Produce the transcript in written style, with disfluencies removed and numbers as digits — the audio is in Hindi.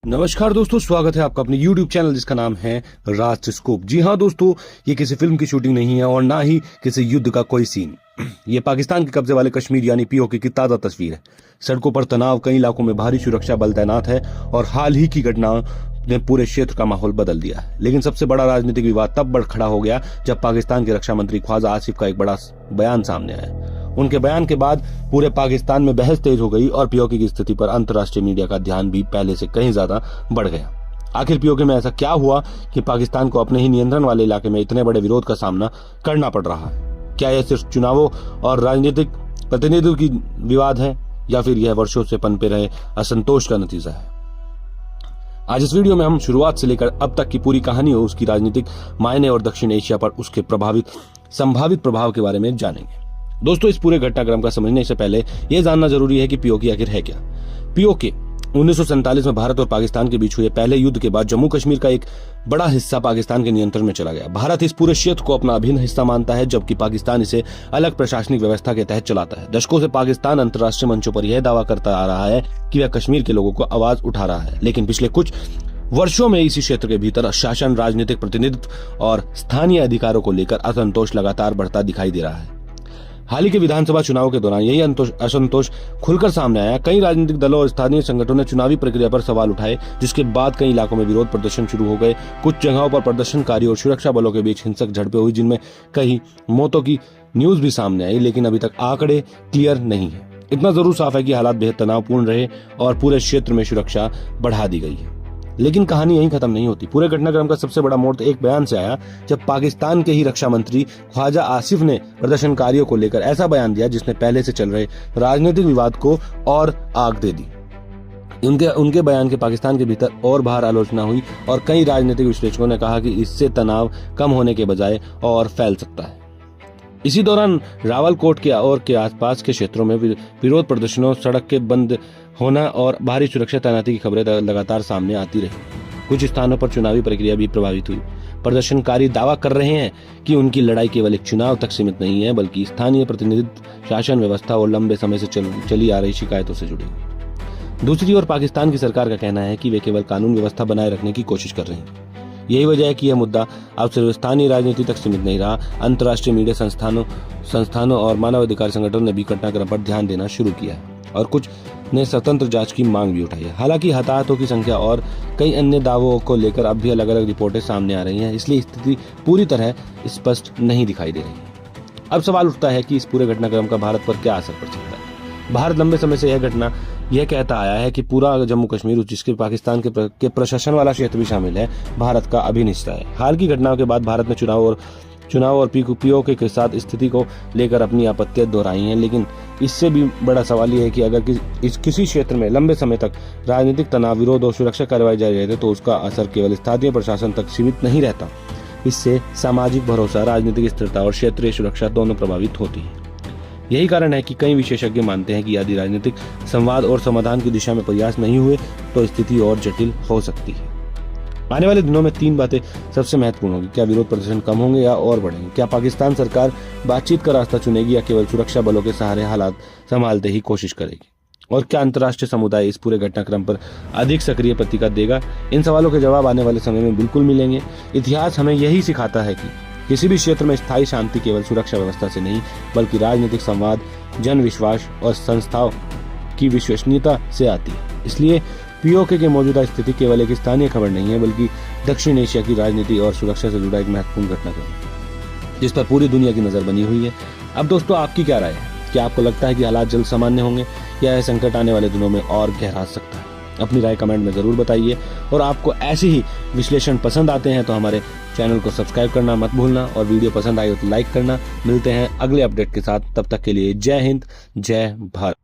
नमस्कार दोस्तों, स्वागत है आपका अपने YouTube चैनल जिसका नाम है राज स्कोप। जी हाँ दोस्तों, ये किसी फिल्म की शूटिंग नहीं है और ना ही किसी युद्ध का कोई सीन। ये पाकिस्तान के कब्जे वाले कश्मीर यानी पीओके की ताज़ा तस्वीर है। सड़कों पर तनाव, कई इलाकों में भारी सुरक्षा बल तैनात है और हाल ही की घटना ने पूरे क्षेत्र का माहौल बदल दिया है। लेकिन सबसे बड़ा राजनीतिक विवाद तब बढ़ खड़ा हो गया जब पाकिस्तान के रक्षा मंत्री ख्वाजा आसिफ का एक बड़ा बयान सामने आया। उनके बयान के बाद पूरे पाकिस्तान में बहस तेज हो गई और पीओके की स्थिति पर अंतर्राष्ट्रीय मीडिया का ध्यान भी पहले से कहीं ज्यादा बढ़ गया। आखिर पीओके में ऐसा क्या हुआ कि पाकिस्तान को अपने ही नियंत्रण वाले इलाके में इतने बड़े विरोध का सामना करना पड़ रहा है? क्या यह सिर्फ चुनावों और राजनीतिक प्रतिनिधित्व की विवाद है या फिर यह वर्षों से पनपे रहे असंतोष का नतीजा है? आज इस वीडियो में हम शुरुआत से लेकर अब तक की पूरी कहानी और उसकी राजनीतिक मायने और दक्षिण एशिया पर उसके संभावित प्रभाव के बारे में जानेंगे। दोस्तों, इस पूरे घटनाक्रम का समझने से पहले यह जानना जरूरी है कि पीओके आखिर है क्या। पीओके 1947 में भारत और पाकिस्तान के बीच हुए पहले युद्ध के बाद जम्मू कश्मीर का एक बड़ा हिस्सा पाकिस्तान के नियंत्रण में चला गया। भारत इस पूरे क्षेत्र को अपना अभिन्न हिस्सा मानता है, जबकि पाकिस्तान इसे अलग प्रशासनिक व्यवस्था के तहत चलाता है। दशकों से पाकिस्तान अंतर्राष्ट्रीय मंचों पर यह दावा करता आ रहा है कि वह कश्मीर के लोगों को आवाज उठा रहा है, लेकिन पिछले कुछ वर्षों में इसी क्षेत्र के भीतर शासन, राजनीतिक प्रतिनिधित्व और स्थानीय अधिकारों को लेकर असंतोष लगातार बढ़ता दिखाई दे रहा है। हाल ही के विधानसभा चुनाव के दौरान यही असंतोष खुलकर सामने आया। कई राजनीतिक दलों और स्थानीय संगठनों ने चुनावी प्रक्रिया पर सवाल उठाए, जिसके बाद कई इलाकों में विरोध प्रदर्शन शुरू हो गए। कुछ जगहों पर प्रदर्शनकारियों और सुरक्षा बलों के बीच हिंसक झड़पें हुई, जिनमें कई मौतों की न्यूज भी सामने आई, लेकिन अभी तक आंकड़े क्लियर नहीं है। इतना जरूर साफ है कि हालात बेहद तनावपूर्ण रहे और पूरे क्षेत्र में सुरक्षा बढ़ा दी गई है। लेकिन कहानी यहीं खत्म नहीं होती। पूरे घटनाक्रम का सबसे बड़ा मोड़ एक बयान से आया, जब पाकिस्तान के ही रक्षा मंत्री ख्वाजा आसिफ ने प्रदर्शनकारियों को लेकर ऐसा बयान दिया जिसने पहले से चल रहे राजनीतिक विवाद को और आग दे दी। उनके बयान के पाकिस्तान के भीतर और बाहर आलोचना हुई और कई राजनीतिक विश्लेषकों ने कहा कि इससे तनाव कम होने के बजाय और फैल सकता है। इसी दौरान रावलकोट के आसपास के क्षेत्रों में विरोध प्रदर्शनों, सड़क के बंद होना और भारी सुरक्षा तैनाती की खबरें लगातार सामने आती रही। कुछ स्थानों पर चुनावी प्रक्रिया भी प्रभावित हुई। प्रदर्शनकारी दावा कर रहे हैं कि उनकी लड़ाई केवल एक चुनाव तक सीमित नहीं है, बल्कि स्थानीय प्रतिनिधित्व, शासन व्यवस्था और लंबे समय से चली आ रही शिकायतों से जुड़ी हुई। दूसरी ओर पाकिस्तान की सरकार का कहना है कि वे केवल कानून व्यवस्था बनाए रखने की कोशिश कर रहे हैं। यही वजह है कि यह मुद्दा अब सिर्फ स्थानीय राजनीति तक सीमित नहीं रहा। अंतर्राष्ट्रीय मीडिया संस्थानों और मानवाधिकार संगठनों ने भी घटनाक्रम पर ध्यान देना शुरू किया है और कुछ ने स्वतंत्र जांच की मांग भी उठाई है। हालांकि हताहतों की संख्या और कई अन्य दावों को लेकर अब भी अलग अलग रिपोर्टें सामने आ रही हैं, इसलिए स्थिति पूरी तरह स्पष्ट नहीं दिखाई दे रही। अब सवाल उठता है कि इस पूरे घटनाक्रम का भारत पर क्या असर पड़ सकता है। भारत लंबे समय से यह कहता आया है कि पूरा जम्मू कश्मीर, जिसके पाकिस्तान के प्रशासन वाला क्षेत्र भी शामिल है, भारत का अभिन्न हिस्सा है। हाल की घटनाओं के बाद भारत ने चुनाव और पीओके के साथ स्थिति को लेकर अपनी आपत्तियां दोहराई हैं, लेकिन इससे भी बड़ा सवाल यह है कि अगर किसी क्षेत्र में लंबे समय तक राजनीतिक तनाव, विरोध और सुरक्षा कार्रवाई जारी रहते तो उसका असर केवल स्थानीय प्रशासन तक सीमित नहीं रहता। इससे सामाजिक भरोसा, राजनीतिक स्थिरता और क्षेत्रीय सुरक्षा दोनों प्रभावित होती है। यही कारण है कि कई विशेषज्ञ मानते हैं कि यदि राजनीतिक संवाद और समाधान की दिशा में प्रयास नहीं हुए तो स्थिति और जटिल हो सकती है। आने वाले दिनों में 3 बातें सबसे महत्वपूर्ण होंगी। क्या विरोध प्रदर्शन कम होंगे या और बढ़ेंगे? क्या पाकिस्तान सरकार बातचीत का रास्ता चुनेगी या केवल सुरक्षा बलों के सहारे हालात संभालते ही कोशिश करेगी? और क्या अंतर्राष्ट्रीय समुदाय इस पूरे घटनाक्रम पर अधिक सक्रिय प्रतिक्रिया देगा? इन सवालों के जवाब आने वाले समय में बिल्कुल मिलेंगे। इतिहास हमें यही सिखाता है कि किसी भी क्षेत्र में स्थायी शांति केवल सुरक्षा व्यवस्था से नहीं, बल्कि राजनीतिक संवाद, जन विश्वास और संस्थाओं की विश्वसनीयता से आती है। इसलिए पीओके की मौजूदा स्थिति केवल एक स्थानीय खबर नहीं है, बल्कि दक्षिण एशिया की राजनीति और सुरक्षा से जुड़ा एक महत्वपूर्ण घटनाक्रम है, जिस पर पूरी दुनिया की नजर बनी हुई है। अब दोस्तों, आपकी क्या राय है? क्या आपको लगता है कि हालात जल्द सामान्य होंगे या यह संकट आने वाले दिनों में और गहरा सकता है? अपनी राय कमेंट में जरूर बताइए और आपको ऐसे ही विश्लेषण पसंद आते हैं तो हमारे चैनल को सब्सक्राइब करना मत भूलना और वीडियो पसंद आई हो तो लाइक करना। मिलते हैं अगले अपडेट के साथ, तब तक के लिए जय हिंद, जय भारत।